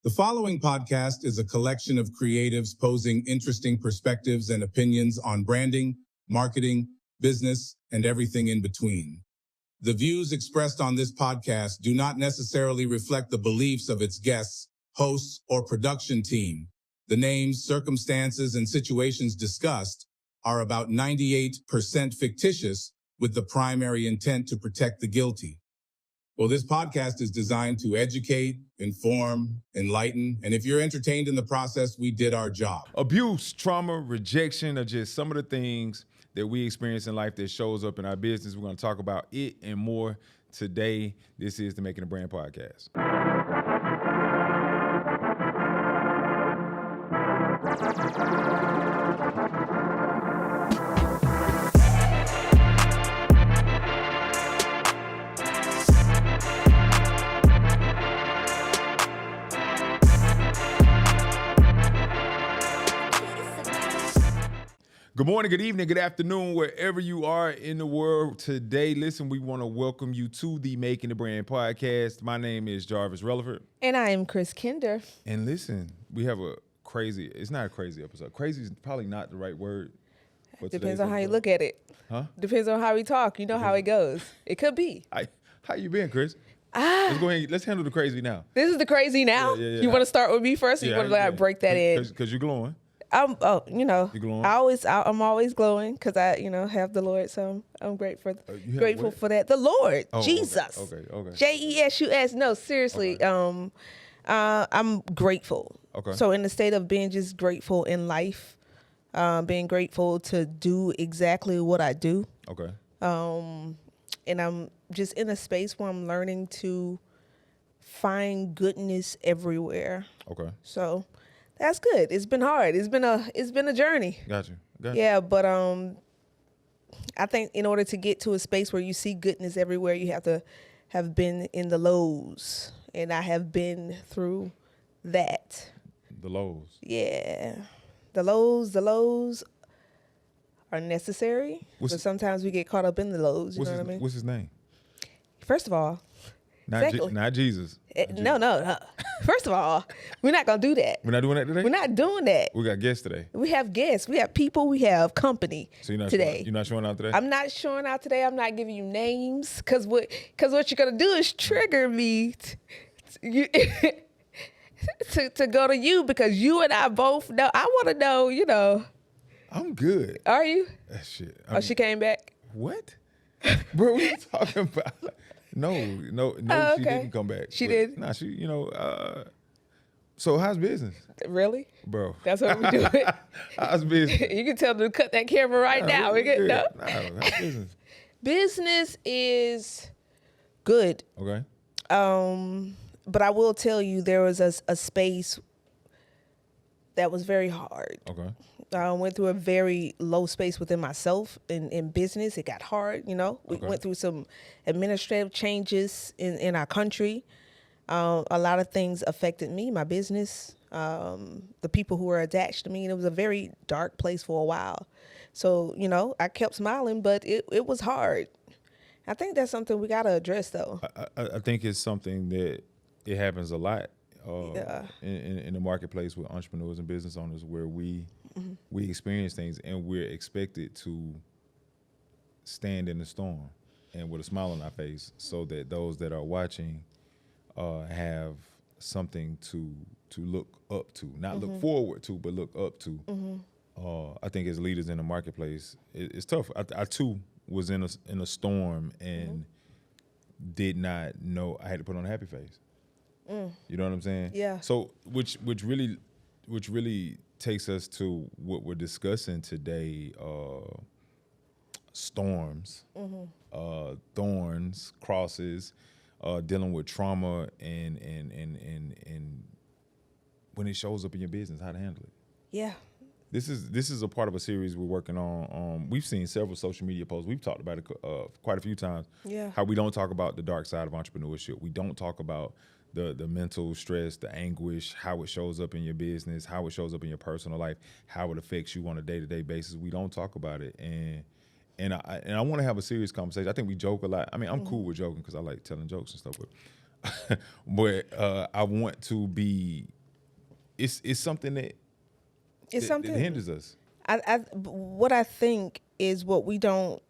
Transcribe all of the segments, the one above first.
The following podcast is a collection of creatives posing interesting perspectives and opinions on branding, marketing, business, and everything in between. The views expressed on this podcast do not necessarily reflect the beliefs of its guests, hosts, or production team. The names, circumstances, and situations discussed are about 98% fictitious, with the primary intent to protect the guilty. Well, this podcast is designed to educate, inform, enlighten, and if you're entertained in the process, we did our job. Abuse, trauma, rejection are just some of the things that we experience in life that shows up in our business. We're going to talk about it and more today. This is the Making a Brand podcast. Good morning, good evening, good afternoon, wherever you are in the world today. Listen, we want to welcome you to the Making a Brand podcast. My name is Jarvis, Releford. And I am Kristen. And listen, we have it's not a crazy episode. Crazy is probably not the right word. Depends on how you look at it. Huh? Depends on how we talk. You know how it goes. It could be. How you been, Chris? Let's go ahead. Let's handle the crazy now. This is the crazy now? Yeah. You want to start with me first, or you want to break that in? Because you're glowing. I'm glowing? I'm always glowing because I have the Lord, so I'm grateful for that. The Lord, Jesus. Okay. Jesus. No, seriously. Okay. I'm grateful. Okay. So in the state of being just grateful in life, being grateful to do exactly what I do. Okay. And I'm just in a space where I'm learning to find goodness everywhere. Okay. So that's good. It's been hard. It's been a journey. Got you. Yeah, but I think in order to get to a space where you see goodness everywhere, you have to have been in the lows, and I have been through that. The lows. Yeah, the lows are necessary, but sometimes we get caught up in the lows. You know what I mean? What's his name? First of all, not Jesus. No. First of all, we're not going to do that. We're not doing that today? We're not doing that. We got guests today. We have guests. We have people. We have company today. You're not showing out today? I'm not showing out today. I'm not giving you names because what you're going to do is trigger me to go to you, because you and I both know. I want to know, I'm good. Are you? That shit. She came back? What? Bro, what are you talking about? No, okay. She didn't come back. She did? Nah, so how's business? Really? Bro. That's what we're doing. How's business? You can tell them to cut that camera right now. We're good. No? How's business? Business is good. Okay. But I will tell you, there was a space that was very hard. Okay. I went through a very low space within myself in business. It got hard, We went through some administrative changes in our country. A lot of things affected me, my business, the people who were attached to me. And it was a very dark place for a while. So, I kept smiling, but it was hard. I think that's something we got to address, though. I think it's something that it happens a lot in the marketplace with entrepreneurs and business owners, where we experience things and we're expected to stand in the storm and with a smile on our face, so that those that are watching have something to look up to, not look forward to, but look up to. I think as leaders in the marketplace, it's tough. I too was in a storm and did not know I had to put on a happy face. You know what I'm saying? Yeah. So which really takes us to what we're discussing today: storms, thorns, crosses, dealing with trauma, and when it shows up in your business, how to handle it. Yeah. This is a part of a series we're working on. We've seen several social media posts. We've talked about it quite a few times. Yeah. How we don't talk about the dark side of entrepreneurship. We don't talk about the mental stress, the anguish, how it shows up in your business, how it shows up in your personal life, how it affects you on a day-to-day basis. We don't talk about it, and I want to have a serious conversation. I think we joke a lot. I mean, I'm cool with joking because I like telling jokes and stuff, but I want to be it's something that that hinders us. What I think is what we don't,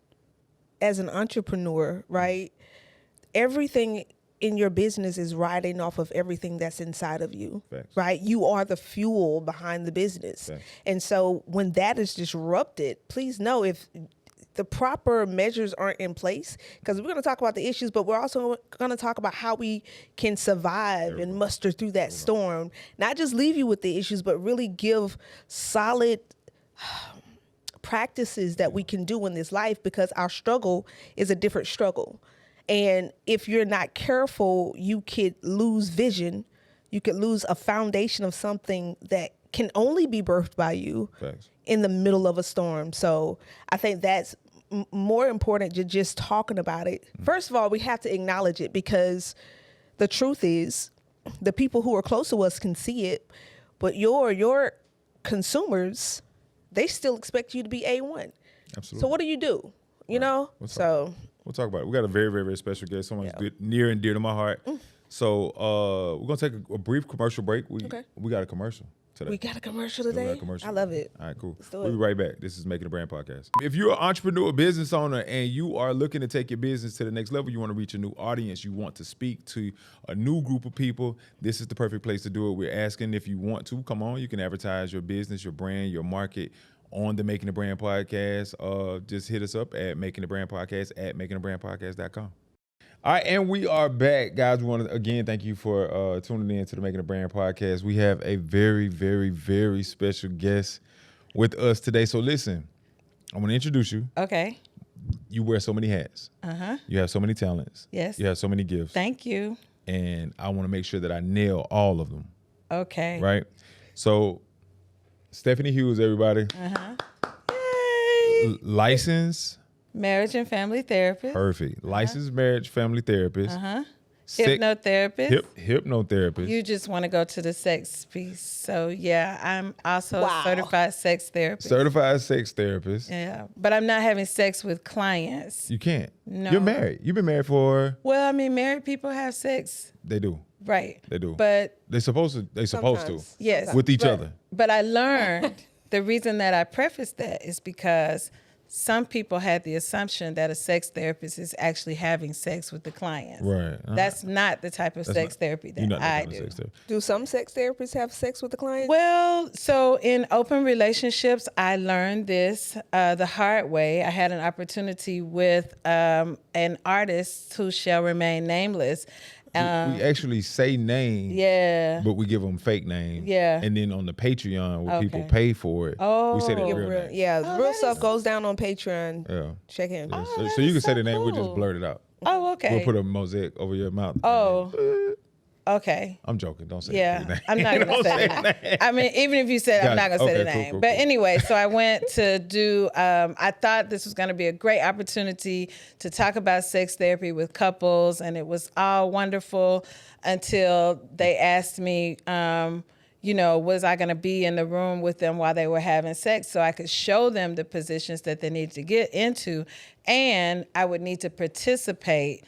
as an entrepreneur, right? Everything in your business is riding off of everything that's inside of you. Facts. Right? You are the fuel behind the business. Facts. And so when that is disrupted, please know, if the proper measures aren't in place, because we're going to talk about the issues, but we're also going to talk about how we can survive and muster through that storm, not just leave you with the issues, but really give solid practices that we can do in this life, because our struggle is a different struggle. And if you're not careful, you could lose vision. You could lose a foundation of something that can only be birthed by you in the middle of a storm. So I think that's more important than just talking about it. First of all, we have to acknowledge it, because the truth is the people who are close to us can see it, but your consumers, they still expect you to be A1. Absolutely. So what do? You know? We'll talk about it. We got a very, very, very special guest, someone who's near and dear to my heart. So we're going to take a brief commercial break. We got a commercial today. We got a commercial today? I love it. All right, cool. Let's do it. We'll be right back. This is Making a Brand Podcast. If you're an entrepreneur, business owner, and you are looking to take your business to the next level, you want to reach a new audience, you want to speak to a new group of people, this is the perfect place to do it. We're asking if you want to, come on, you can advertise your business, your brand, your market on the Making a Brand Podcast. Just hit us up at Making a Brand Podcast at makinghabrandpodcast.com. All right, and we are back, guys. We want to again thank you for tuning in to the Making a Brand Podcast. We have a very, very, very special guest with us today. So listen, I'm going to introduce you. Okay. You wear so many hats. You have so many talents. Yes. You have so many gifts. Thank you. And I want to make sure that I nail all of them. Okay. Right? So Stefanie Hughes, everybody. Yay. Licensed Marriage and family therapist. Perfect. Licensed marriage family therapist. Hypnotherapist. Hypnotherapist. You just want to go to the sex piece. So yeah, I'm also a certified sex therapist. Certified sex therapist. Yeah. But I'm not having sex with clients. You can't. No. You're married. You've been married for... Well, I mean, married people have sex. They do. Right. They do. But They're supposed to. Yes. With each other. But I learned the reason that I prefaced that is because some people had the assumption that a sex therapist is actually having sex with the client. Right. That's not the type of sex therapy that I do. Do some sex therapists have sex with the client? Well, so in open relationships, I learned this the hard way. I had an opportunity with an artist who shall remain nameless. We actually say names, but we give them fake names. Yeah. And then on the Patreon, where people pay for it, we say their real name. Yeah, real stuff goes down on Patreon. Yeah. Check in. Yeah. So you can say the name, we'll just blurt it out. Oh, okay. We'll put a mosaic over your mouth. Oh. Okay. I'm joking. Don't say the name. I'm not going to say the name. I mean, even if you said I'm not going to say the name. Cool. But anyway, so I went to do, I thought this was going to be a great opportunity to talk about sex therapy with couples, and it was all wonderful until they asked me, was I going to be in the room with them while they were having sex so I could show them the positions that they needed to get into, and I would need to participate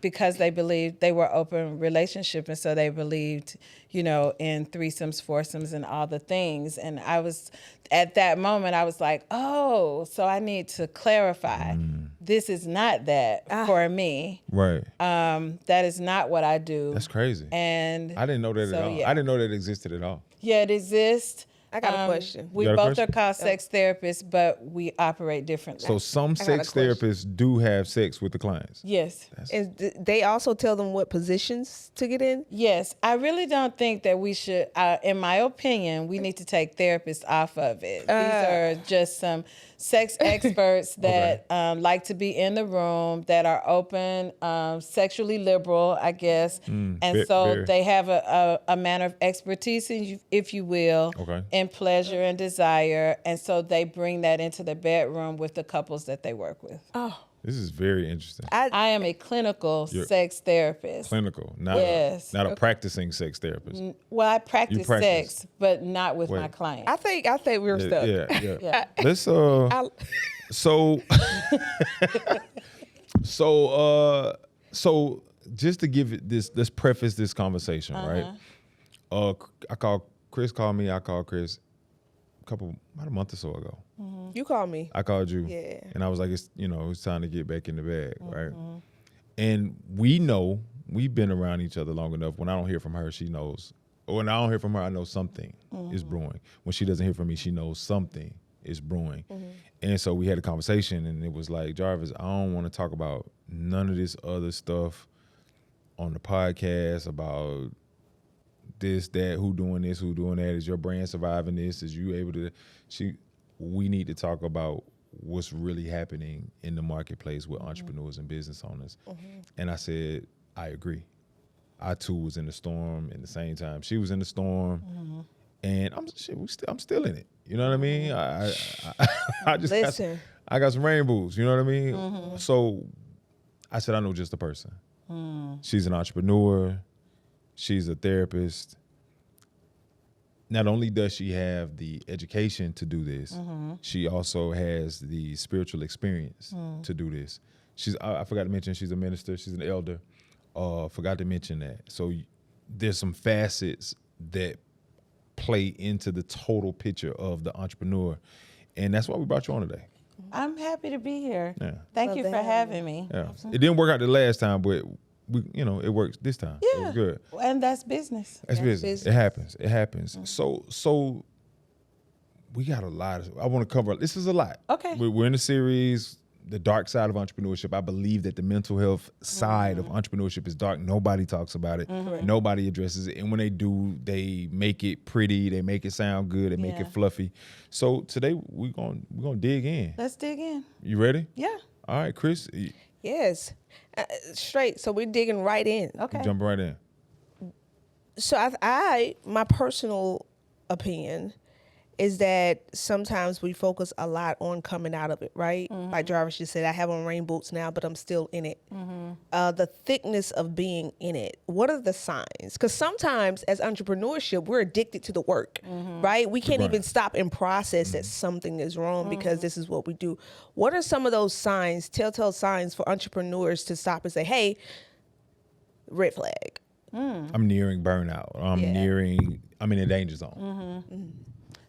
because they believed they were open relationship, and so they believed, in threesomes, foursomes, and all the things. And I was, at that moment, I was like, oh, so I need to clarify. This is not that for me. Right. That is not what I do. That's crazy. And I didn't know that at all. Yeah. I didn't know that existed at all. Yeah, it exists. I got a question. We both are called sex therapists, but we operate differently. So some sex therapists do have sex with the clients. Yes. And they also tell them what positions to get in? Yes. I really don't think that we should, in my opinion, we need to take therapists off of it. These are just some sex experts that like to be in the room, that are open, sexually liberal, I guess. They have a manner of expertise, if you will, in pleasure and desire. And so they bring that into the bedroom with the couples that they work with. Oh. This is very interesting. I am a clinical sex therapist. Clinical, not a practicing sex therapist. Well, I practice sex, but not with my clients. I think we're stuck. Yeah. Let's so just to give it this, let's preface this conversation, right? Chris called me. I called Chris about a month or so ago. You called me. I called you. Yeah. And I was like, it's time to get back in the bag, right? And we've been around each other long enough. When I don't hear from her, she knows. Or when I don't hear from her, I know something is brewing. When she doesn't hear from me, she knows something is brewing. And so we had a conversation, and it was like, Jarvis, I don't want to talk about none of this other stuff on the podcast about this, that, who doing this, who doing that. Is your brand surviving this? Is you able to? We need to talk about what's really happening in the marketplace with entrepreneurs and business owners. And I said, I agree. I too was in the storm at the same time. She was in the storm, and I'm still in it. You know what I mean? I just Listen. I got some rainbows. You know what I mean? So I said, I know just the person. She's an entrepreneur. She's a therapist. Not only does she have the education to do this, she also has the spiritual experience to do this. I forgot to mention she's a minister. She's an elder. Forgot to mention that. So there's some facets that play into the total picture of the entrepreneur. And that's why we brought you on today. I'm happy to be here. Yeah. Thank you for having me. Yeah. It didn't work out the last time, but it works this time. Yeah. It was good. And that's business. That's business. It happens. It happens. So we got a lot. I want to cover. This is a lot. Okay. We're in the series, The Dark Side of Entrepreneurship. I believe that the mental health side of entrepreneurship is dark. Nobody talks about it. Nobody addresses it. And when they do, they make it pretty. They make it sound good. They make it fluffy. So today we're gonna dig in. Let's dig in. You ready? Yeah. All right, Chris. Yes. Straight. So we're digging right in. Okay. Jump right in. So my personal opinion is that sometimes we focus a lot on coming out of it, right? Like Jarvis just said, I have on rain boots now, but I'm still in it. The thickness of being in it. What are the signs? Because sometimes as entrepreneurship, we're addicted to the work, right? We can't even stop and process that something is wrong because this is what we do. What are some of those signs, telltale signs for entrepreneurs to stop and say, hey, red flag? I'm nearing burnout. I'm in a danger zone.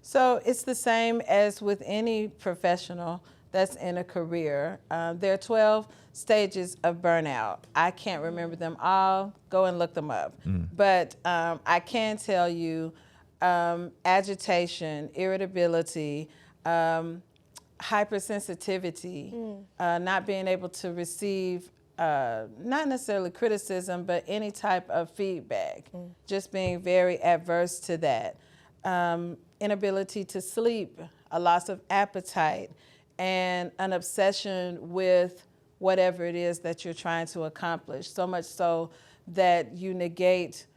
So it's the same as with any professional that's in a career. There are 12 stages of burnout. I can't remember them all. Go and look them up. But I can tell you agitation, irritability, hypersensitivity, not being able to receive not necessarily criticism, but any type of feedback, just being very adverse to that. Inability to sleep, a loss of appetite, and an obsession with whatever it is that you're trying to accomplish, so much so that you negate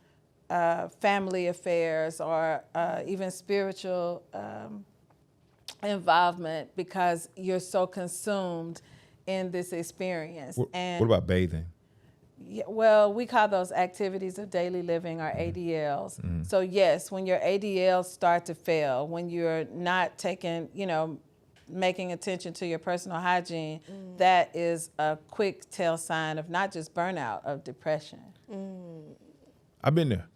family affairs or even spiritual involvement because you're so consumed in this experience. What about bathing? Yeah, well, we call those activities of daily living or ADLs. So yes, when your ADLs start to fail, when you're not taking, making attention to your personal hygiene, that is a quick tell sign of not just burnout, of depression. I've been there.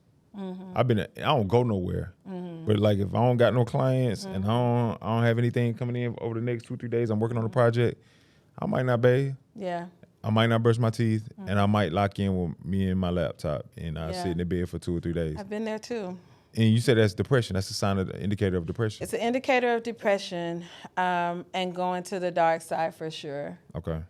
I've been there. I don't go nowhere. But like if I don't got no clients and I don't have anything coming in over the next 2-3 days, I'm working on a project, I might not bathe. Yeah. I might not brush my teeth, and I might lock in with me and my laptop, and I sit in the bed for 2 or 3 days. I've been there too. And you said that's depression. That's a sign of the indicator of depression. It's an indicator of depression and going to the dark side for sure. Okay.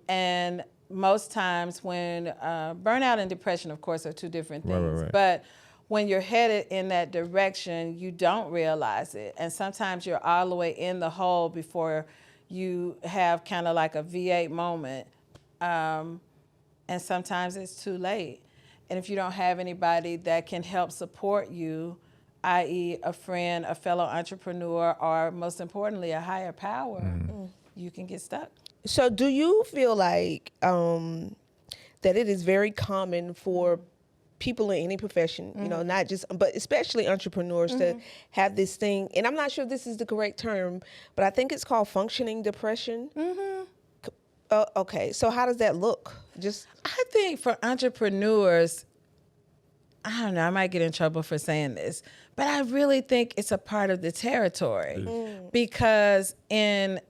And most times when burnout and depression, of course, are two different things. Right. But when you're headed in that direction, you don't realize it. And sometimes you're all the way in the hole before you have kind of like a V8 moment. And sometimes it's too late. And if you don't have anybody that can help support you, i.e. a friend, a fellow entrepreneur, or most importantly, a higher power, you can get stuck. So do you feel like that it is very common for people in any profession, not just, but especially entrepreneurs to have this thing, and I'm not sure this is the correct term, but I think it's called functioning depression. Okay, so how does that look? I think for entrepreneurs, I don't know, I might get in trouble for saying this, but I really think it's a part of the territory because in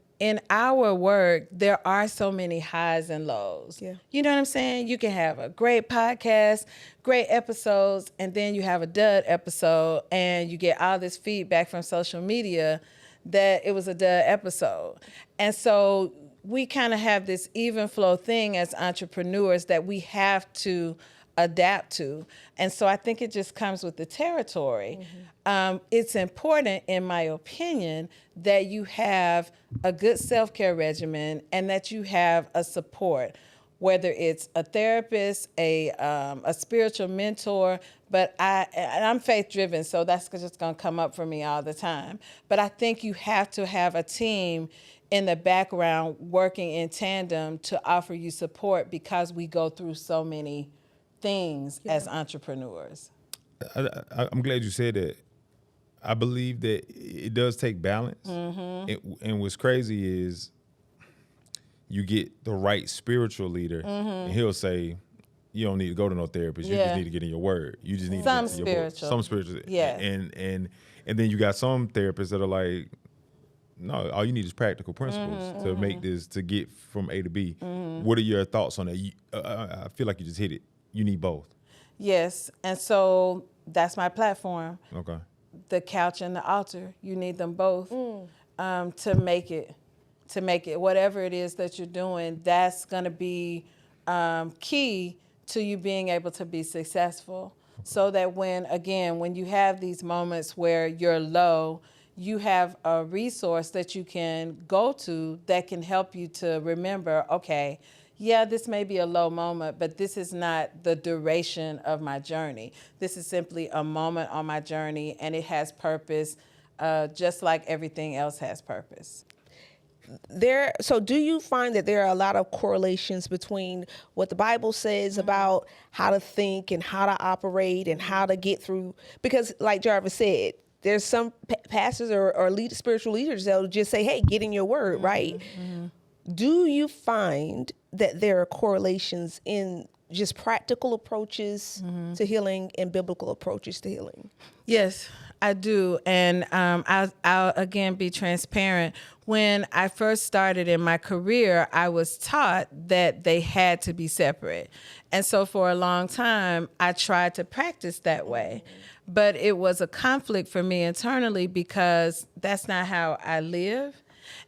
our work, there are so many highs and lows. Yeah. You know what I'm saying? You can have a great podcast, great episodes, and then you have a dud episode and you get all this feedback from social media that it was a dud episode. And so we kind of have this even flow thing as entrepreneurs that we have to adapt to. And so I think it just comes with the territory. It's important, in my opinion, that you have a good self-care regimen and that you have a support, whether it's a therapist, a spiritual mentor, but I'm faith-driven, so that's just gonna come up for me all the time. But I think you have to have a team in the background working in tandem to offer you support because we go through so many things as entrepreneurs. I'm glad you said that. I believe that it does take balance. And what's crazy is you get the right spiritual leader, and he'll say, you don't need to go to no therapist. You just need to get in your word. You just need Some to get in your book. spiritual. Some spiritual. Yeah. And then you got some therapists that are like, no, all you need is practical principles to make this, to get from A to B. What are your thoughts on that? I feel like you just hit it. You need both. Yes, and so that's my platform. Okay. The couch and the altar. You need them both to make it. Whatever it is that you're doing, that's going to be key to you being able to be successful. So that when you have these moments where you're low, you have a resource that you can go to that can help you to remember, okay, yeah, this may be a low moment, but this is not the duration of my journey. This is simply a moment on my journey, and it has purpose, just like everything else has purpose. So do you find that there are a lot of correlations between what the Bible says about how to think and how to operate and how to get through? Because like Jarvis said, there's some pastors or spiritual leaders that will just say, hey, get in your word, right? Do you find that there are correlations in just practical approaches to healing and biblical approaches to healing? Yes, I do. And I'll again be transparent. When I first started in my career, I was taught that they had to be separate. And so for a long time, I tried to practice that way. But it was a conflict for me internally because that's not how I live.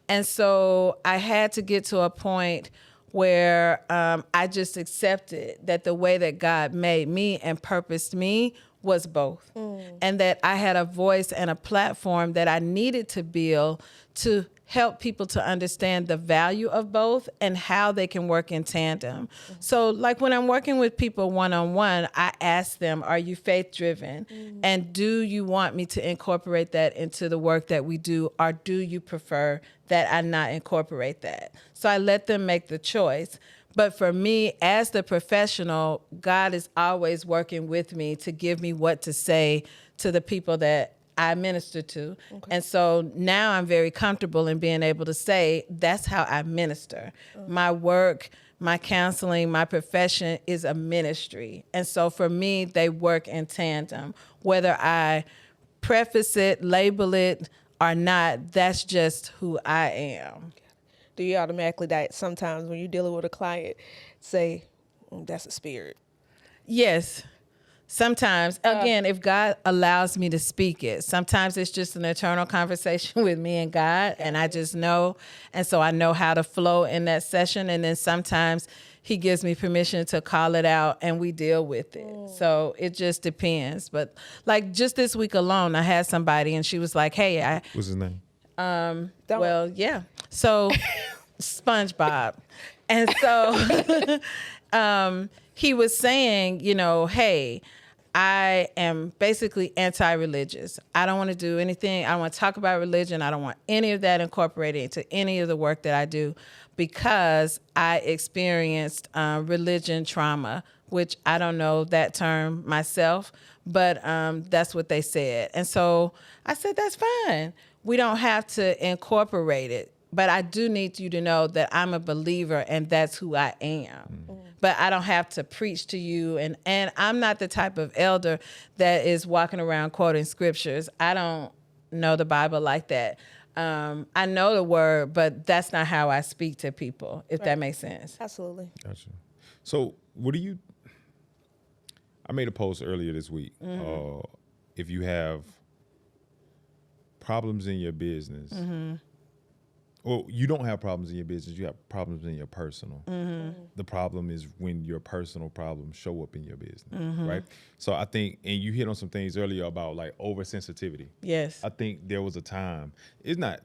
And so I had to get to a point where I just accepted that the way that God made me and purposed me was both. And that I had a voice and a platform that I needed to build to help people to understand the value of both and how they can work in tandem. So like when I'm working with people one-on-one, I ask them, are you faith-driven? And do you want me to incorporate that into the work that we do? Or do you prefer that I not incorporate that? So I let them make the choice. But for me, as the professional, God is always working with me to give me what to say to the people that I minister to. Okay. And so now I'm very comfortable in being able to say, that's how I minister. My work, my counseling, my profession is a ministry. And so for me, they work in tandem. Whether I preface it, label it, or not, that's just who I am. Do you automatically, that sometimes when you're dealing with a client, say, that's a spirit? Yes. Sometimes, again, if God allows me to speak it, sometimes it's just an eternal conversation with me and God, and I just know, and so I know how to flow in that session, and then sometimes he gives me permission to call it out, and we deal with it. So it just depends. But like just this week alone, I had somebody, and she was like, hey, What's his name? well, yeah. So SpongeBob. And so he was saying, hey, I am basically anti-religious. I don't want to do anything. I don't want to talk about religion. I don't want any of that incorporated into any of the work that I do because I experienced religion trauma, which I don't know that term myself, but that's what they said. And so I said, that's fine. We don't have to incorporate it. but I do need you to know that I'm a believer and that's who I am. But I don't have to preach to you. And I'm not the type of elder that is walking around quoting scriptures. I don't know the Bible like that. I know the word, but that's not how I speak to people, if that makes sense. Absolutely. Gotcha. So I made a post earlier this week. If you have problems in your business, well, you don't have problems in your business, you have problems in your personal. The problem is when your personal problems show up in your business, right? So I think, and you hit on some things earlier about like oversensitivity. Yes. I think there was a time, it's not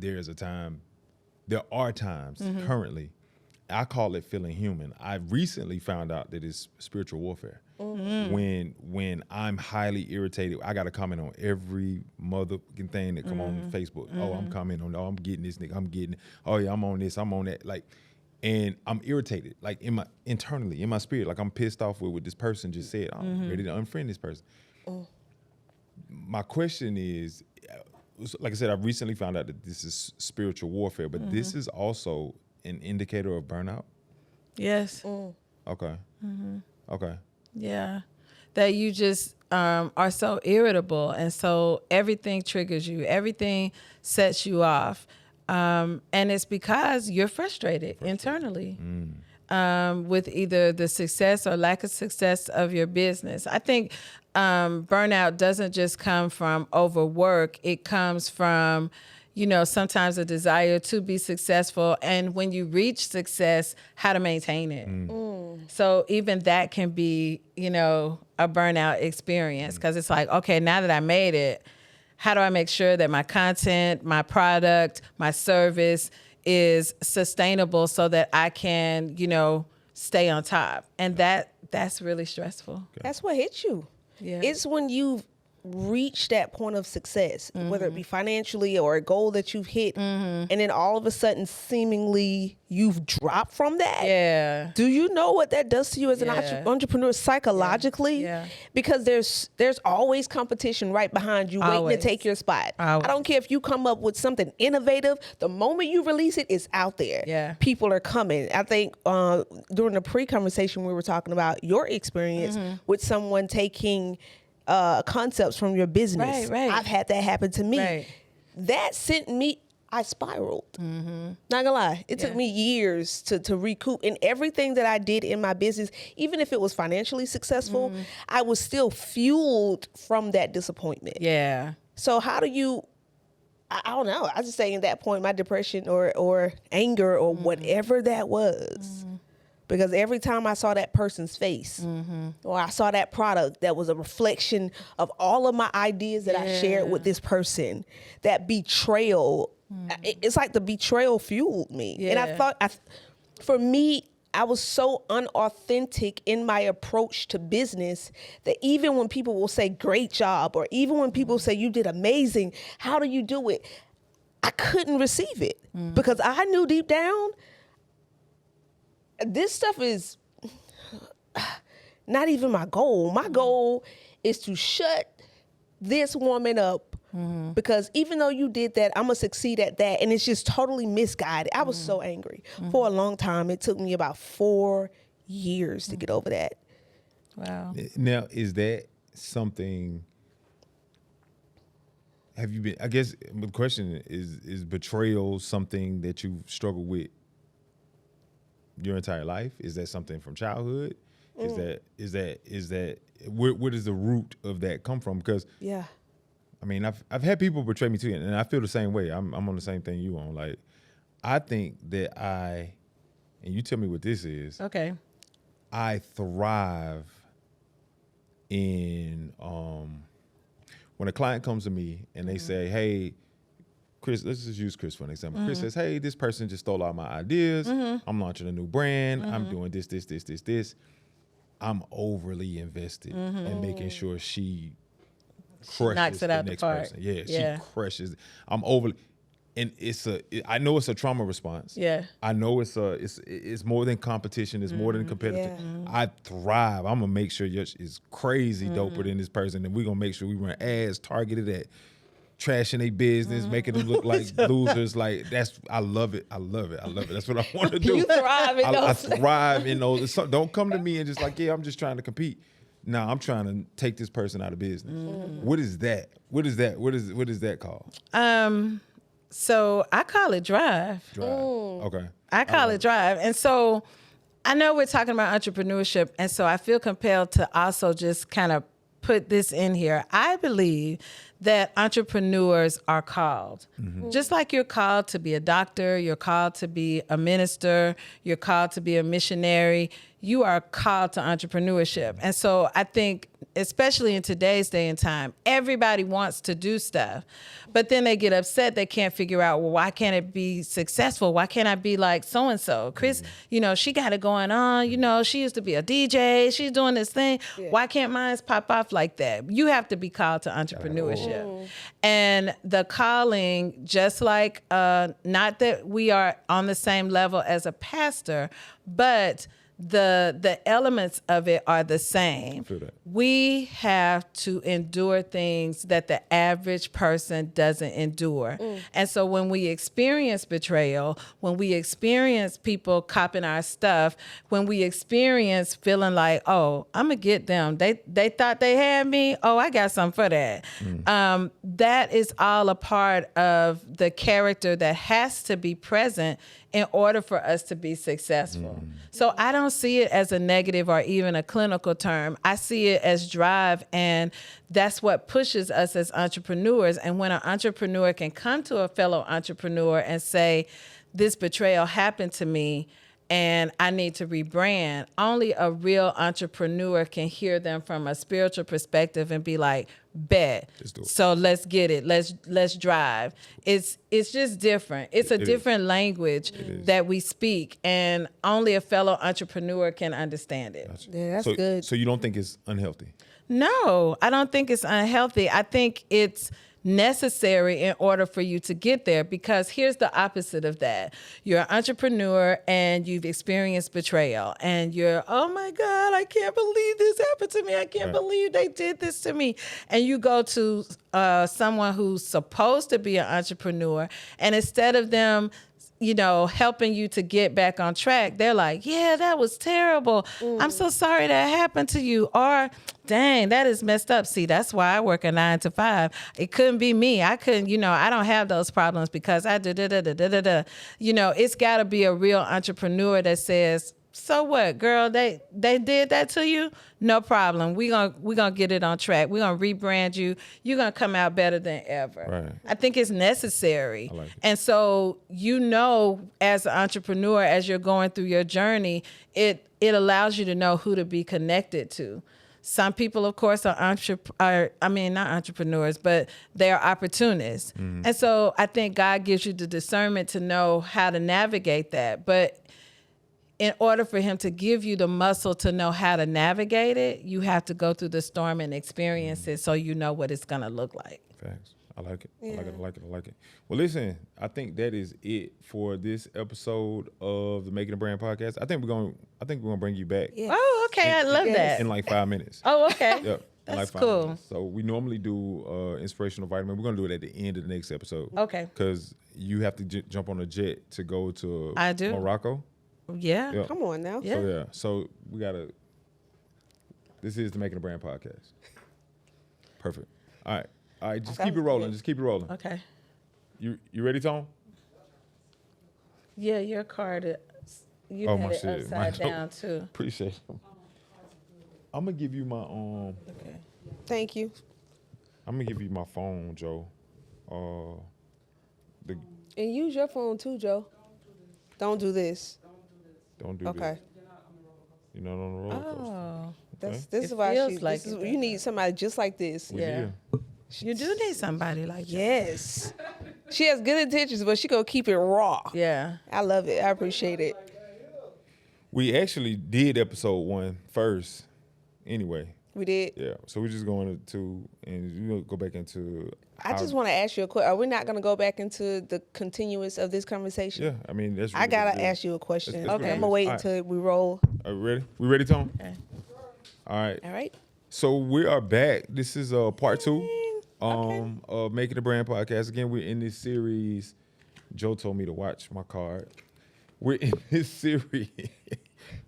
there's a time, there are times currently, I call it feeling human. I recently found out that it's spiritual warfare. When I'm highly irritated, I got to comment on every motherfucking thing that come on Facebook. Oh, I'm commenting on, I'm getting this nigga, I'm getting it. Oh yeah, I'm on this, I'm on that. Like, and I'm irritated, like internally, in my spirit, like I'm pissed off with what this person just said. I'm ready to unfriend this person. My question is, like I said, I recently found out that this is spiritual warfare, but this is also an indicator of burnout. Yes. Okay. Okay. Yeah. That you just are so irritable. And so everything triggers you. Everything sets you off. And it's because you're frustrated internally with either the success or lack of success of your business. I think burnout doesn't just come from overwork. It comes from, sometimes a desire to be successful. And when you reach success, how to maintain it. So even that can be, a burnout experience, because it's like, okay, now that I made it, how do I make sure that my content, my product, my service is sustainable so that I can, stay on top? And that's really stressful. That's what hits you. Yeah. It's when you've reached that point of success, whether it be financially or a goal that you've hit, and then all of a sudden, seemingly, you've dropped from that. Yeah. Do you know what that does to you as an entrepreneur psychologically? Yeah. Because there's always competition right behind you waiting Always. to take your spot. Always. I don't care if you come up with something innovative. The moment you release it, it's out there. Yeah. People are coming. I think during the pre-conversation, we were talking about your experience with someone taking concepts from your business. Right. I've had that happen to me. Right. That sent me, I spiraled. Not gonna lie. It took me years to recoup. And everything that I did in my business, even if it was financially successful, I was still fueled from that disappointment. Yeah. So how do you, I don't know. I just say in that point, my depression or anger or whatever that was, because every time I saw that person's face or I saw that product that was a reflection of all of my ideas that I shared with this person, that betrayal, it's like the betrayal fueled me. Yeah. And I thought, for me, I was so unauthentic in my approach to business that even when people will say great job, or even when people say you did amazing, how do you do it? I couldn't receive it because I knew deep down, this stuff is not even my goal. My goal is to shut this woman up, because even though you did that, I'm going to succeed at that. And it's just totally misguided. I was so angry for a long time. It took me about 4 years to get over that. Wow. Now, is that something, have you been, I guess the question is betrayal something that you've struggled with your entire life? Is that something from childhood? Is that where does the root of that come from? Because I mean, I've had people betray me too, and I feel the same way. I'm on the same thing you on. Like, I think that and you tell me what this is. Okay. I thrive in when a client comes to me and they say, "Hey, Chris," let's just use Chris for an example. Chris says, "Hey, this person just stole all my ideas. I'm launching a new brand. I'm doing this. I'm overly invested in making sure she crushes knocks it out the the next park. person. Yeah, Yeah. she crushes. I'm overly, and I know it's a trauma response. Yeah. I know it's more than competition. It's more than competitive. Yeah. I thrive. I'm gonna make sure yours is crazy doper than this person, and we're gonna make sure we run ads targeted at trashing their business, making them look like losers. Like I love it. I love it. That's what I want to do. You thrive in I those. thrive in those. Don't come to me and just like, yeah, I'm just trying to compete. No, I'm trying to take this person out of business. What is that? What is that called? So I call it drive. Okay. I call it drive. And so I know we're talking about entrepreneurship, and so I feel compelled to also just kind of put this in here. I believe that entrepreneurs are called. Just like you're called to be a doctor, you're called to be a minister, you're called to be a missionary, you are called to entrepreneurship. And so I think, especially in today's day and time, everybody wants to do stuff, but then they get upset. They can't figure out, well, why can't it be successful? Why can't I be like so-and-so? Chris, she got it going on. She used to be a DJ. She's doing this thing. Yeah. Why can't mine pop off like that? You have to be called to entrepreneurship. And the calling, just like, not that we are on the same level as a pastor, but the elements of it are the same. We have to endure things that the average person doesn't endure. And so when we experience betrayal, when we experience people copping our stuff, when we experience feeling like, oh, I'm going to get them. They thought they had me. Oh, I got something for that. That is all a part of the character that has to be present in order for us to be successful. So I don't see it as a negative or even a clinical term. I see it as drive, and that's what pushes us as entrepreneurs. And when an entrepreneur can come to a fellow entrepreneur and say, this betrayal happened to me and I need to rebrand, only a real entrepreneur can hear them from a spiritual perspective and be like, bet. So let's get it. Let's drive. It's just different. It's a different language that we speak, and only a fellow entrepreneur can understand it. Gotcha. Yeah, that's good. So you don't think it's unhealthy? No, I don't think it's unhealthy. I think it's necessary in order for you to get there, because here's the opposite of that. You're an entrepreneur and you've experienced betrayal and you're, oh my God, I can't believe this happened to me. I can't believe they did this to me. And you go to someone who's supposed to be an entrepreneur, and instead of them helping you to get back on track, they're like, yeah, that was terrible. I'm so sorry that happened to you. Or, dang, that is messed up. See, that's why I work a 9 to 5. It couldn't be me. I couldn't, I don't have those problems because I da-da-da-da-da-da. It's got to be a real entrepreneur that says, so what, girl, they did that to you? No problem. We gonna get it on track. We're gonna rebrand you. You're gonna come out better than ever. Right. I think it's necessary. I like it. And so, as an entrepreneur, as you're going through your journey, it allows you to know who to be connected to. Some people, of course, not entrepreneurs, but they are opportunists. And so I think God gives you the discernment to know how to navigate that. But in order for him to give you the muscle to know how to navigate it, you have to go through the storm and experience it so you know what it's going to look like. Facts. I like it. Yeah. I like it. Well, listen, I think that is it for this episode of the Making a Brand podcast. I think we're gonna bring you back. Yeah. Oh, okay. I love that. In like 5 minutes. Oh, okay. Yep. That's cool. Minutes. So we normally do inspirational vitamin. We're gonna do it at the end of the next episode. Okay. Because you have to jump on a jet to go to Morocco. Yeah. Yep. Come on now. Yeah. So we gotta. This is the Making a Brand podcast. Perfect. All right. Just keep it rolling. Just keep it rolling. Okay. You ready, Tom? Yeah, your card. You had it upside down too. Appreciate it. I'm gonna give you my Okay. Thank you. I'm gonna give you my phone, Joe. And use your phone too, Joe. Don't do this. Don't do this. Okay. You're not on the roller coaster. Oh. Okay. This is why feels like you need somebody just like this. Yeah. You do need somebody like that. Yes. She has good intentions, but she gonna keep it raw. Yeah. I love it. I appreciate it. We actually did episode 1 first. Anyway. We did. Yeah. So we're just going to and we'll go back into. I just want to ask you a question. Are we not going to go back into the continuous of this conversation? Yeah. I mean, that's. Really I gotta ask you a question. That's Okay. I'm gonna wait until we roll. Are we ready? We ready, Tom? Okay. All right. All right. So we are back. This is part 2 Making a Brand podcast. Again, we're in this series. Joe told me to watch my card. We're in this series.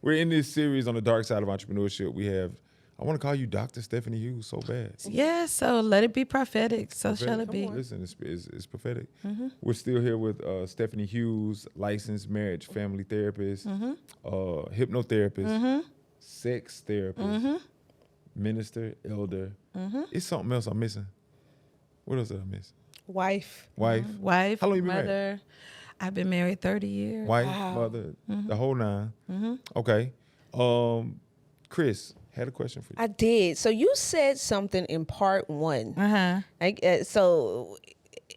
We're in this series on the dark side of entrepreneurship. We have, I want to call you Dr. Stefanie Hughes so bad. Yeah, so let it be prophetic. So Prophetic. shall it be. Listen, it's prophetic. We're still here with Stefanie Hughes, licensed marriage family therapist, hypnotherapist, sex therapist, minister, elder. It's something else I'm missing. What else did I miss? Wife. Wife, How long you been mother. married? I've been married 30 years. Wife, mother, the whole nine. Okay. Chris had a question for you. I did. So you said something in part 1. So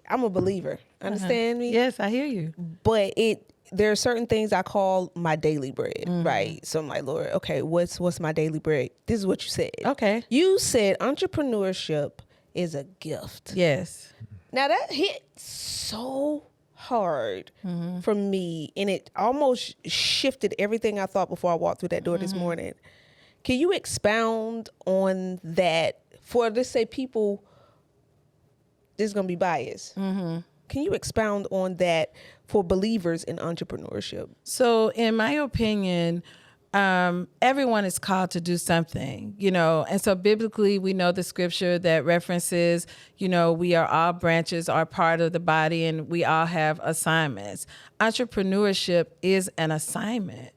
I'm a believer. Understand me? Yes, I hear you. But there are certain things I call my daily bread, right? So I'm like, Lord, okay, what's my daily bread? This is what you said. Okay. You said entrepreneurship is a gift. Yes. Now that hit so hard for me, and it almost shifted everything I thought before I walked through that door this morning. Can you expound on that for, let's say, people, there's going to be bias. Can you expound on that for believers in entrepreneurship? So in my opinion, everyone is called to do something, and so biblically we know the scripture that references, we are all branches, are part of the body, and we all have assignments. Entrepreneurship is an assignment,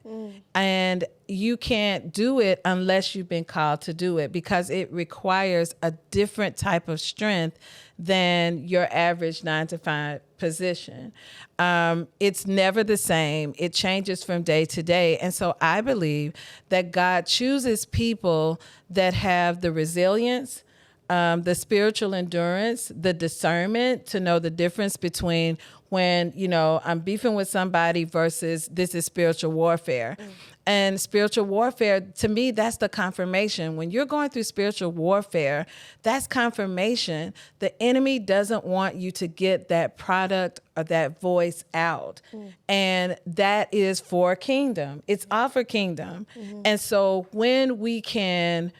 and you can't do it unless you've been called to do it, because it requires a different type of strength than your average 9-to-5 position. It's never the same. It changes from day to day. And so I believe that God chooses people that have the resilience, the spiritual endurance, the discernment to know the difference between when, I'm beefing with somebody versus this is spiritual warfare. And spiritual warfare, to me, that's the confirmation. When you're going through spiritual warfare, that's confirmation. The enemy doesn't want you to get that product or that voice out. And that is for kingdom. It's all for kingdom. And so when we can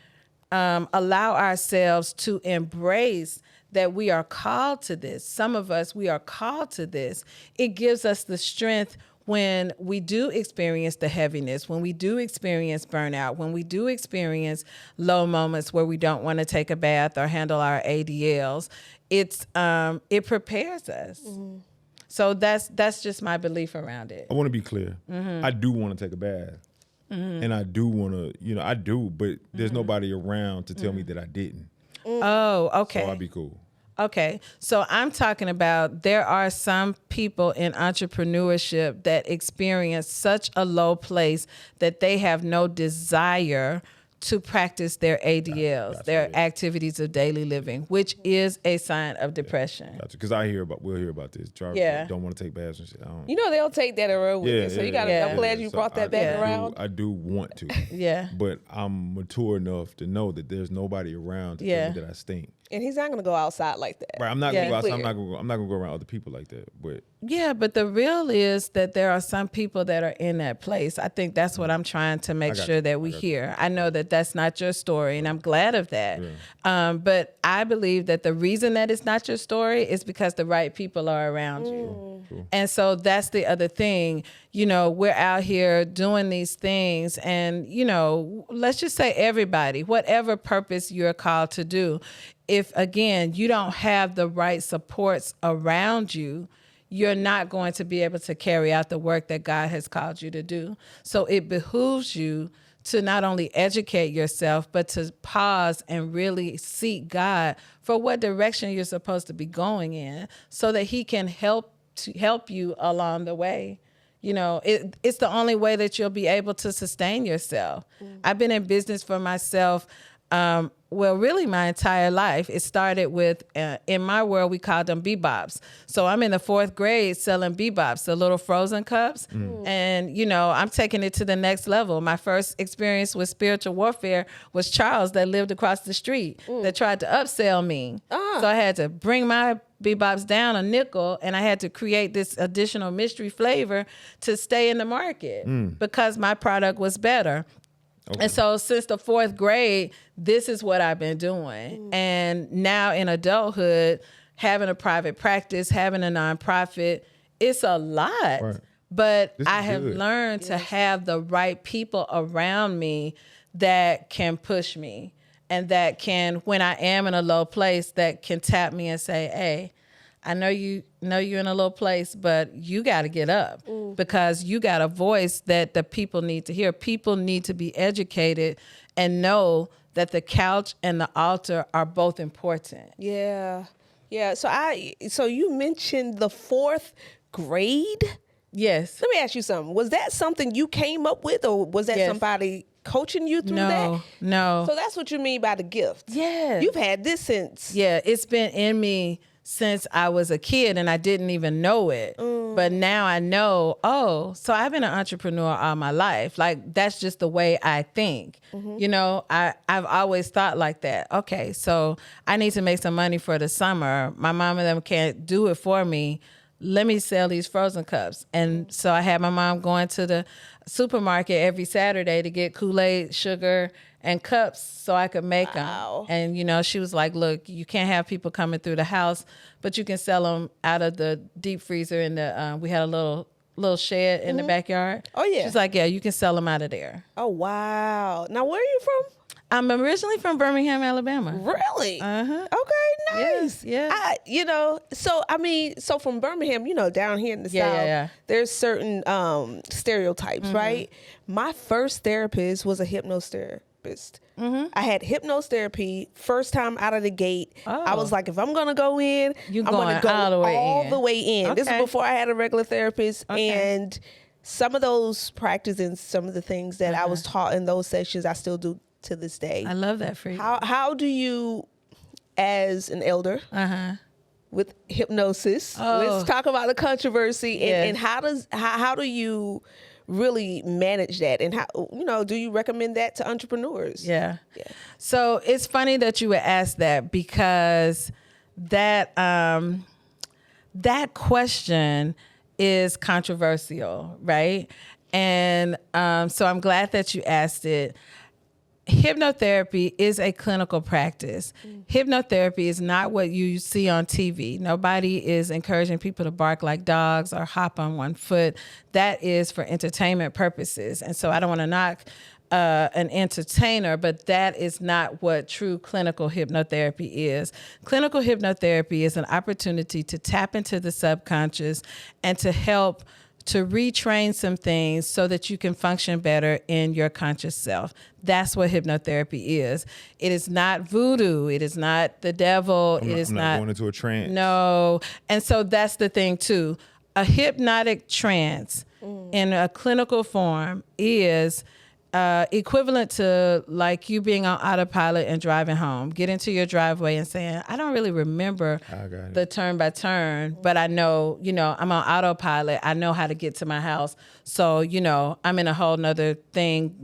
allow ourselves to embrace that we are called to this, some of us, we are called to this, it gives us the strength when we do experience the heaviness, when we do experience burnout, when we do experience low moments where we don't want to take a bath or handle our ADLs, it prepares us. So that's just my belief around it. I want to be clear. I do want to take a bath. And I do want to, I do, but there's nobody around to tell me that I didn't. Oh, okay. So I'd be cool. Okay. So I'm talking about there are some people in entrepreneurship that experience such a low place that they have no desire to practice their ADLs, their activities of daily living, which is a sign of depression. Gotcha. Because we'll hear about this. Jarvis don't want to take baths and shit. They'll take that around with you. So you gotta. I'm glad you brought that back around. I do want to. Yeah. But I'm mature enough to know that there's nobody around to tell me that I stink. And he's not gonna go outside like that. Right. I'm not gonna go outside. I'm not gonna go around other people like that. But yeah, but the real is that there are some people that are in that place. I think that's what I'm trying to make sure that we hear. I know that that's not your story, and I'm glad of that. Yeah. But I believe that the reason that it's not your story is because the right people are around you. Cool. And so that's the other thing. We're out here doing these things, and, let's just say everybody, whatever purpose you're called to do, if, again, you don't have the right supports around you, you're not going to be able to carry out the work that God has called you to do. So it behooves you to not only educate yourself, but to pause and really seek God for what direction you're supposed to be going in so that he can help you along the way. It's the only way that you'll be able to sustain yourself. I've been in business for myself really my entire life. It started with, in my world, we called them bebops. So I'm in the 4th grade selling bebops, the little frozen cups. And, I'm taking it to the next level. My first experience with spiritual warfare was Charles that lived across the street that tried to upsell me. So I had to bring my bebops down a nickel, and I had to create this additional mystery flavor to stay in the market because my product was better. Okay. And so since the 4th grade, this is what I've been doing. And now in adulthood, having a private practice, having a nonprofit, it's a lot. Right. But This I is have good. learned to have the right people around me that can push me and that can, when I am in a low place, that can tap me and say, hey, I know you're in a low place, but you got to get up because you got a voice that the people need to hear. People need to be educated and know that the couch and the altar are both important. Yeah. Yeah. So you mentioned the 4th grade. Yes. Let me ask you something. Was that something you came up with, or was that Yes. somebody coaching you through that? No. So that's what you mean by the gift. Yeah. You've had this since. Yeah, it's been in me since I was a kid and I didn't even know it. But now I know, so I've been an entrepreneur all my life. Like, that's just the way I think. You know, I've always thought like that. Okay, so I need to make some money for the summer. My mom and them can't do it for me. Let me sell these frozen cups. And so I had my mom going to the supermarket every Saturday to get Kool-Aid, sugar, and cups so I could make them. And, you know, she was like, look, you can't have people coming through the house, but you can sell them out of the deep freezer in the, we had a little shed in the backyard. Oh, yeah. She's like, yeah, you can sell them out of there. Oh, wow. Now, where are you from? I'm originally from Birmingham, Alabama. Really? Uh-huh. Okay, nice. Yeah. So from Birmingham, down here in the South, Yeah. there's certain stereotypes, right? My first therapist was a hypnotherapist. I had hypnotherapy first time out of the gate. I was like, if I'm going to go in, I'm going to go all the way in. This is Okay. before I had a regular therapist. Okay. And some of those practices and some of the things that I was taught in those sessions, I still do to this day. I love that for you. How do you, as an elder with hypnosis, let's talk about the controversy and how do you really manage that, and how do you recommend that to entrepreneurs? Yeah. So it's funny that you would ask that because that question is controversial, right? And so I'm glad that you asked it. Hypnotherapy is a clinical practice. Hypnotherapy is not what you see on TV. Nobody is encouraging people to bark like dogs or hop on one foot. That is for entertainment purposes. And so I don't want to knock an entertainer, but that is not what true clinical hypnotherapy is. Clinical hypnotherapy is an opportunity to tap into the subconscious and to help to retrain some things so that you can function better in your conscious self. That's what hypnotherapy is. It is not voodoo. It is not the devil. I'm not going into a trance. No. And so that's the thing too. A hypnotic trance in a clinical form is equivalent to like you being on autopilot and driving home, get into your driveway and saying, I don't really remember the turn by turn, but I know, I'm on autopilot. I know how to get to my house. So, I'm in a whole nother thing,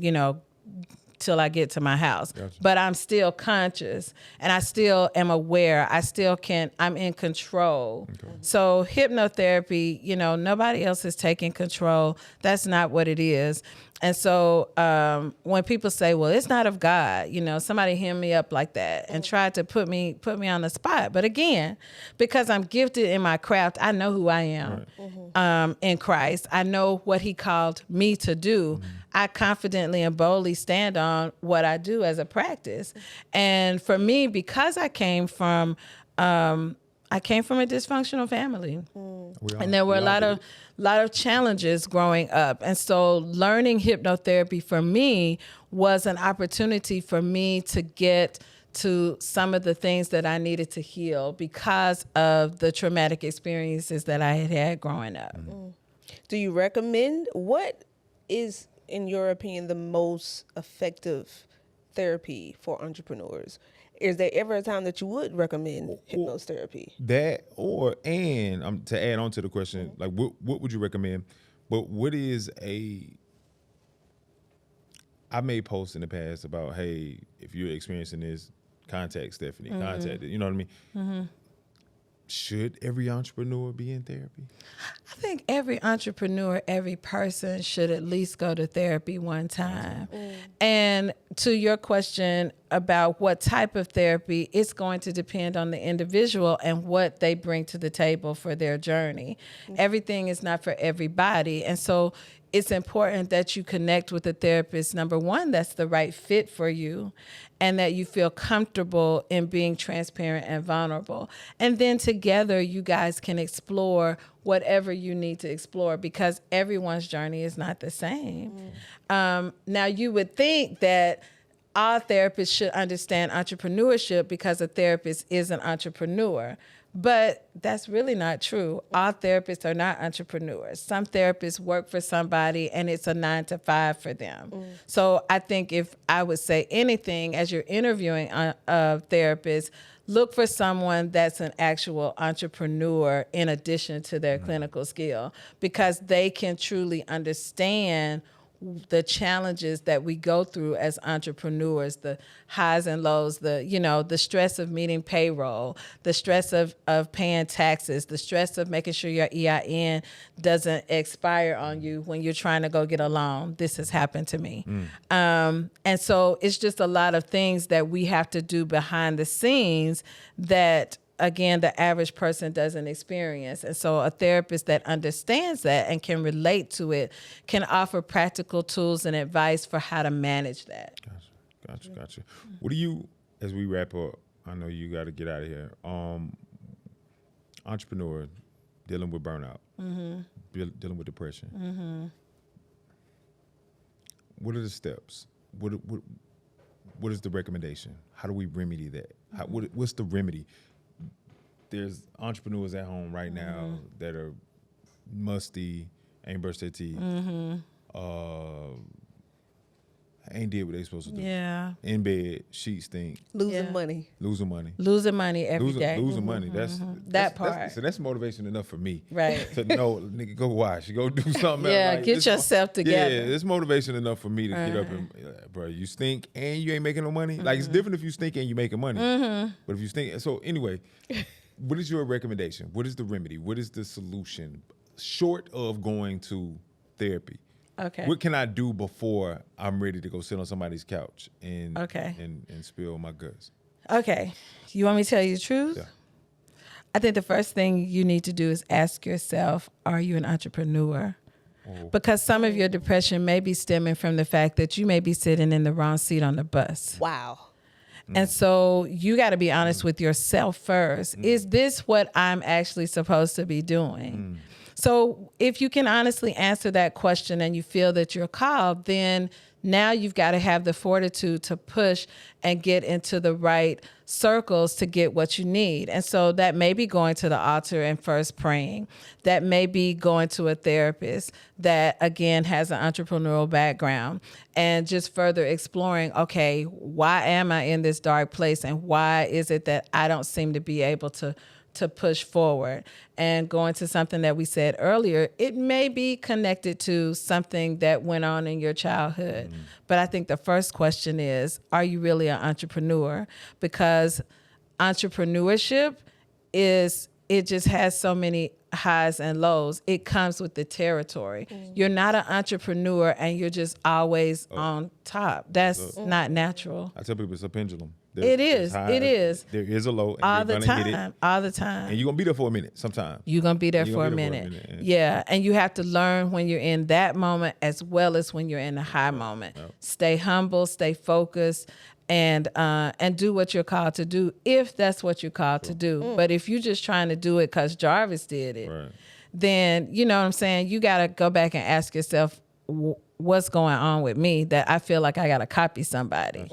till I get to my house. Gotcha. But I'm still conscious and I still am aware. I'm in control. Okay. So hypnotherapy, nobody else is taking control. That's not what it is. And so when people say, well, it's not of God, somebody hem me up like that and tried to put me on the spot. But again, because I'm gifted in my craft, I know who I am in Christ. I know what he called me to do. I confidently and boldly stand on what I do as a practice. And for me, because I came from a dysfunctional family. And there were a lot of challenges growing up. And so learning hypnotherapy for me was an opportunity for me to get to some of the things that I needed to heal because of the traumatic experiences that I had growing up. Do you recommend, what is, in your opinion, the most effective therapy for entrepreneurs? Is there ever a time that you would recommend hypnotherapy? To add on to the question, like what would you recommend? But what is I made posts in the past about, hey, if you're experiencing this, contact Stefanie, contact it. You know what I mean? should every entrepreneur be in therapy? I think every entrepreneur, every person should at least go to therapy one time. And to your question about what type of therapy, it's going to depend on the individual and what they bring to the table for their journey. Everything is not for everybody. And so it's important that you connect with a therapist, number one, that's the right fit for you, and that you feel comfortable in being transparent and vulnerable. And then together, you guys can explore whatever you need to explore, because everyone's journey is not the same. Now, you would think that all therapists should understand entrepreneurship because a therapist is an entrepreneur. But that's really not true. All therapists are not entrepreneurs. Some therapists work for somebody and it's a 9 to 5 for them. So I think if I would say anything as you're interviewing a therapist, look for someone that's an actual entrepreneur in addition to their clinical skill, because they can truly understand the challenges that we go through as entrepreneurs, the highs and lows, the stress of meeting payroll, the stress of paying taxes, the stress of making sure your EIN doesn't expire on you when you're trying to go get a loan. This has happened to me. And so it's just a lot of things that we have to do behind the scenes that, again, the average person doesn't experience. And so a therapist that understands that and can relate to it can offer practical tools and advice for how to manage that. Gotcha. What do you, as we wrap up, I know you got to get out of here. Entrepreneur dealing with burnout, dealing with depression. What are the steps? What is the recommendation? How do we remedy that? What's the remedy? There's entrepreneurs at home right now that are musty, ain't brushed their teeth, ain't did what they supposed to do. Yeah. In bed, sheets stink. Losing money. Losing money every day. Losing money. That part. So that's motivation enough for me. Right. To know, nigga, go wash. Go do something else. Yeah, Like, get yourself together. Yeah, it's motivation enough for me to get up and, bro, you stink and you ain't making no money. Like, it's different if you stink and you making money. But if you stink, so anyway, what is your recommendation? What is the remedy? What is the solution? Short of going to therapy. Okay. What can I do before I'm ready to go sit on somebody's couch and Okay. and spill my guts? Okay. You want me to tell you the truth? Yeah. I think the first thing you need to do is ask yourself, are you an entrepreneur? Because some of your depression may be stemming from the fact that you may be sitting in the wrong seat on the bus. Wow. And so you got to be honest with yourself first. Is this what I'm actually supposed to be doing? So if you can honestly answer that question and you feel that you're called, then now you've got to have the fortitude to push and get into the right circles to get what you need. And so that may be going to the altar and first praying. That may be going to a therapist that, again, has an entrepreneurial background and just further exploring, okay, why am I in this dark place and why is it that I don't seem to be able to push forward? And going to something that we said earlier, it may be connected to something that went on in your childhood. But I think the first question is, are you really an entrepreneur? Because entrepreneurship it just has so many highs and lows. It comes with the territory. You're not an entrepreneur and you're just always on top. That's not natural. I tell people it's a pendulum. It is. There is a low, and All you're the gonna hit time. it, All the time. and you're gonna be there for a minute. Sometimes You're going to be there for a minute. Yeah. And you have to learn when you're in that moment as well as when you're in the high moment. Stay humble, stay focused, and do what you're called to do if that's what you're called to do. But if you're just trying to do it because Jarvis did it, then, you know what I'm saying, you got to go back and ask yourself, what's going on with me that I feel like I got to copy somebody?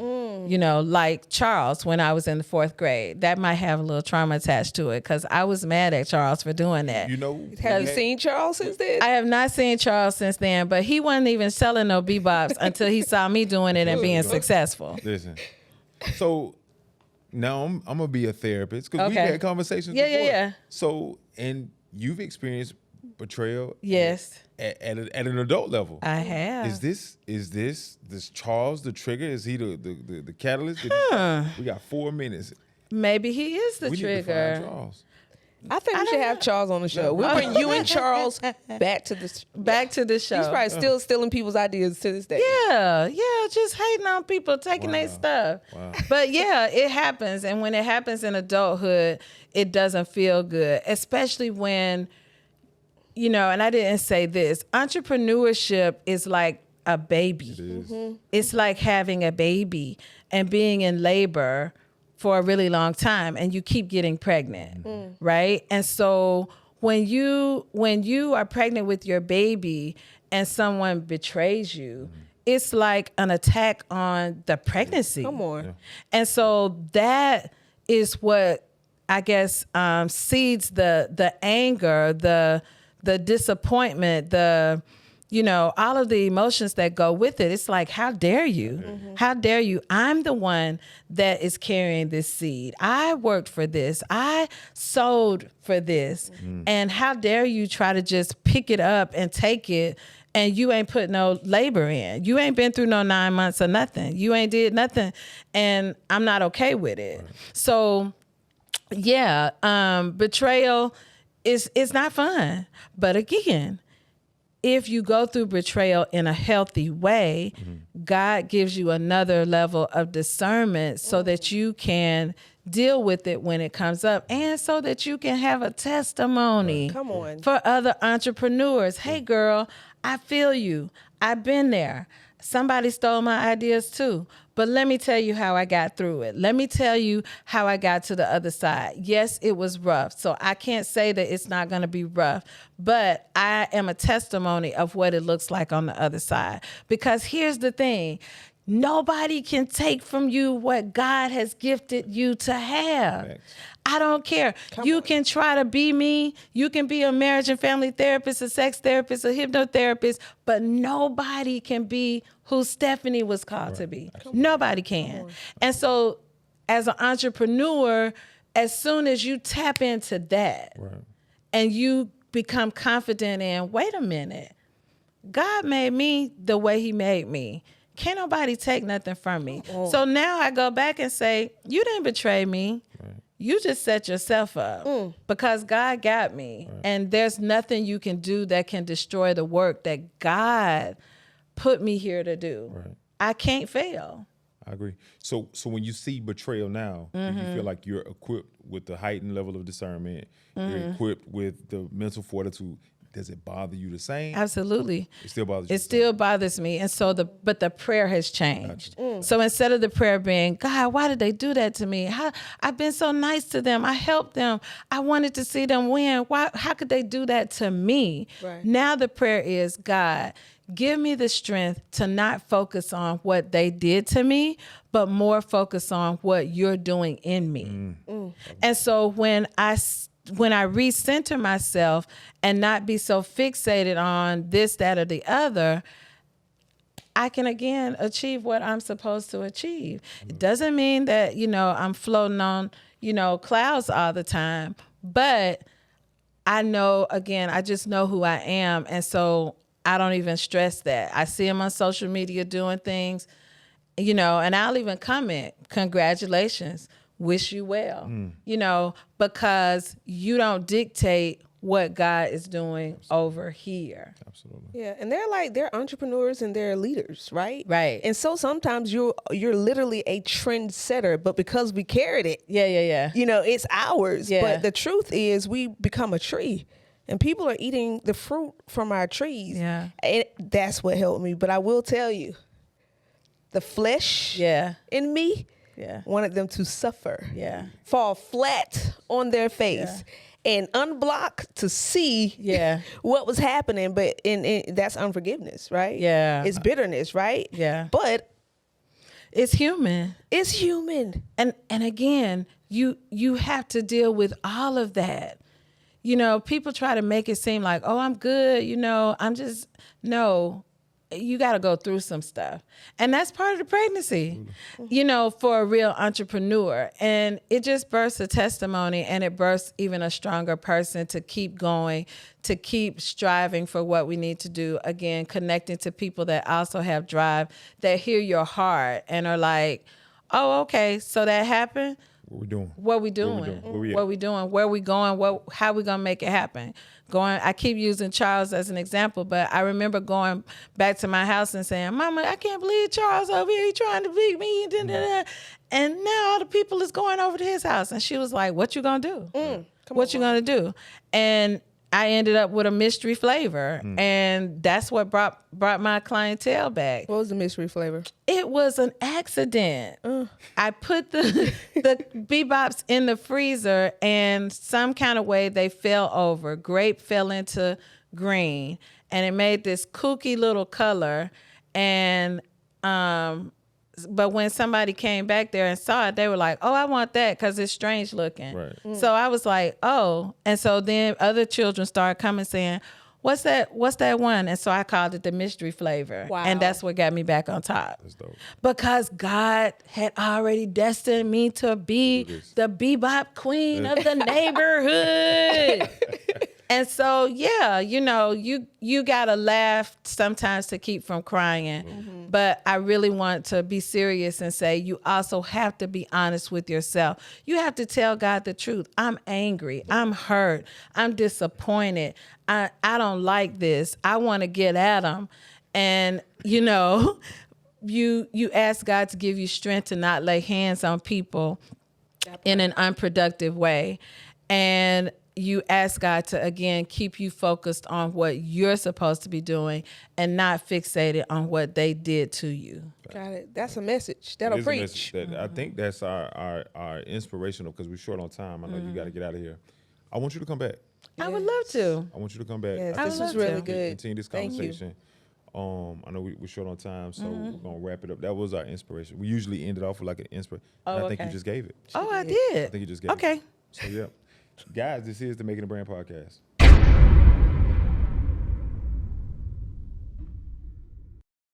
You know, like Charles, when I was in the 4th grade, that might have a little trauma attached to it because I was mad at Charles for doing that. You know, Have you seen Charles since then? I have not seen Charles since then, but he wasn't even selling no bebops until he saw me doing it and being successful. Listen, so now I'm gonna be a therapist because we've had conversations before. Yeah. So, and you've experienced betrayal. Yes. At an adult level. I have. Is this Charles the trigger? Is he the catalyst? We got 4 minutes. Maybe he is the We need to trigger. find Charles. I think we should have Charles on the show. We'll bring you and Charles back to the show. He's probably still stealing people's ideas to this day. Yeah, just hating on people taking their stuff. Wow. But yeah, it happens. And when it happens in adulthood, it doesn't feel good, especially when, and I didn't say this, entrepreneurship is like a baby. It is. Mm-hmm. It's like having a baby and being in labor for a really long time, and you keep getting pregnant, right? And so when you are pregnant with your baby and someone betrays you, it's like an attack on the pregnancy. Come on. Yeah. And so that is what I guess seeds the anger, the disappointment, all of the emotions that go with it. It's like, how dare you? Mm-hmm. How dare you? I'm the one that is carrying this seed. I worked for this. I sowed for this. Mm-hmm. And how dare you try to just pick it up and take it, and you ain't put no labor in. You ain't been through no 9 months or nothing. You ain't did nothing. And I'm not okay with it. Right. So, betrayal is not fun. But again, if you go through betrayal in a healthy way, God gives you another level of discernment so that you can deal with it when it comes up, and so that you can have a testimony for other entrepreneurs. Hey, girl, I feel you. I've been there. Somebody stole my ideas too. But let me tell you how I got through it. Let me tell you how I got to the other side. Yes, it was rough. So I can't say that it's not going to be rough, but I am a testimony of what it looks like on the other side. Because here's the thing. Nobody can take from you what God has gifted you to have. Thanks. I don't care. You can try to be me. You can be a marriage and family therapist, a sex therapist, a hypnotherapist, but nobody can be who Stefanie was called to be. Nobody can. And so as an entrepreneur, as soon as you tap into that and you become confident in, wait a minute, God made me the way he made me. Can't nobody take nothing from me. So now I go back and say, you didn't betray me. Right. You just set yourself up because God got me. Right. And there's nothing you can do that can destroy the work that God put me here to do. Right. I can't fail. I agree. So when you see betrayal now, do you feel like you're equipped with the heightened level of discernment? You're equipped with the mental fortitude. Does it bother you the same? Absolutely. It still bothers you. It still bothers me. And so but the prayer has changed. Gotcha. So instead of the prayer being, God, why did they do that to me? I've been so nice to them. I helped them. I wanted to see them win. How could they do that to me? Right. Now the prayer is, God, give me the strength to not focus on what they did to me, but more focus on what you're doing in me. And so when I recenter myself and not be so fixated on this, that, or the other, I can again achieve what I'm supposed to achieve. It doesn't mean that, I'm floating on, clouds all the time, but I know, again, I just know who I am. And so I don't even stress that. I see them on social media doing things, and I'll even comment, congratulations. Wish you well, because you don't dictate what God is doing over here. Absolutely. Yeah, and they're entrepreneurs and they're leaders, right? Right. And so sometimes you're literally a trendsetter, but because we carried it, it's ours. Yeah. But the truth is, we become a tree, and people are eating the fruit from our trees. Yeah, and that's what helped me. But I will tell you, the flesh, in me. Yeah. Wanted them to suffer. Yeah. Fall flat on their face and unblock to see what was happening. But that's unforgiveness, right? Yeah. It's bitterness, right? Yeah. But it's human. It's human. And again, you have to deal with all of that. People try to make it seem like, oh, I'm good. No. You got to go through some stuff. And that's part of the pregnancy, for a real entrepreneur. And it just births a testimony, and it births even a stronger person to keep going, to keep striving for what we need to do. Again, connecting to people that also have drive, that hear your heart and are like, oh, okay, so that happened? What we doing? What we doing? Where we going? How we gonna make it happen? I keep using Charles as an example, but I remember going back to my house and saying, "Mama, I can't believe Charles over here. He trying to beat me." And now all the people is going over to his house, and she was like, "What you gonna do? What you gonna do?" And I ended up with a mystery flavor, and that's what brought my clientele back. What was the mystery flavor? It was an accident. I put the bebops in the freezer, and some kind of way they fell over. Grape fell into green, and it made this kooky little color. And but when somebody came back there and saw it, they were like, "Oh, I want that because it's strange looking." Right. So I was like, "Oh," and so then other children started coming saying, "What's that? What's that one?" And so I called it the mystery flavor. Wow. And that's what got me back on top. That's dope. Because God had already destined me to be the bebop queen of the neighborhood. And so, yeah, you gotta laugh sometimes to keep from crying. But I really want to be serious and say you also have to be honest with yourself. You have to tell God the truth. I'm angry. I'm hurt. I'm disappointed. I don't like this. I want to get at him. And, you ask God to give you strength to not lay hands on people in an unproductive way. And you ask God to, again, keep you focused on what you're supposed to be doing and not fixated on what they did to you. Got it. That's a message. That'll preach. I think that's our inspirational, because we're short on time. I know you got to get out of here. I want you to come back. I would love to. I want you to come back. Yes, I this think was we really can good. Continue this Thank you. conversation. I know we're short on time, so we're going to wrap it up. That was our inspiration. We usually end it off with like an inspiration. I think you just gave it. Oh, I did. I think you just gave it. Okay. So, yeah. Guys, this is the Making a Brand podcast.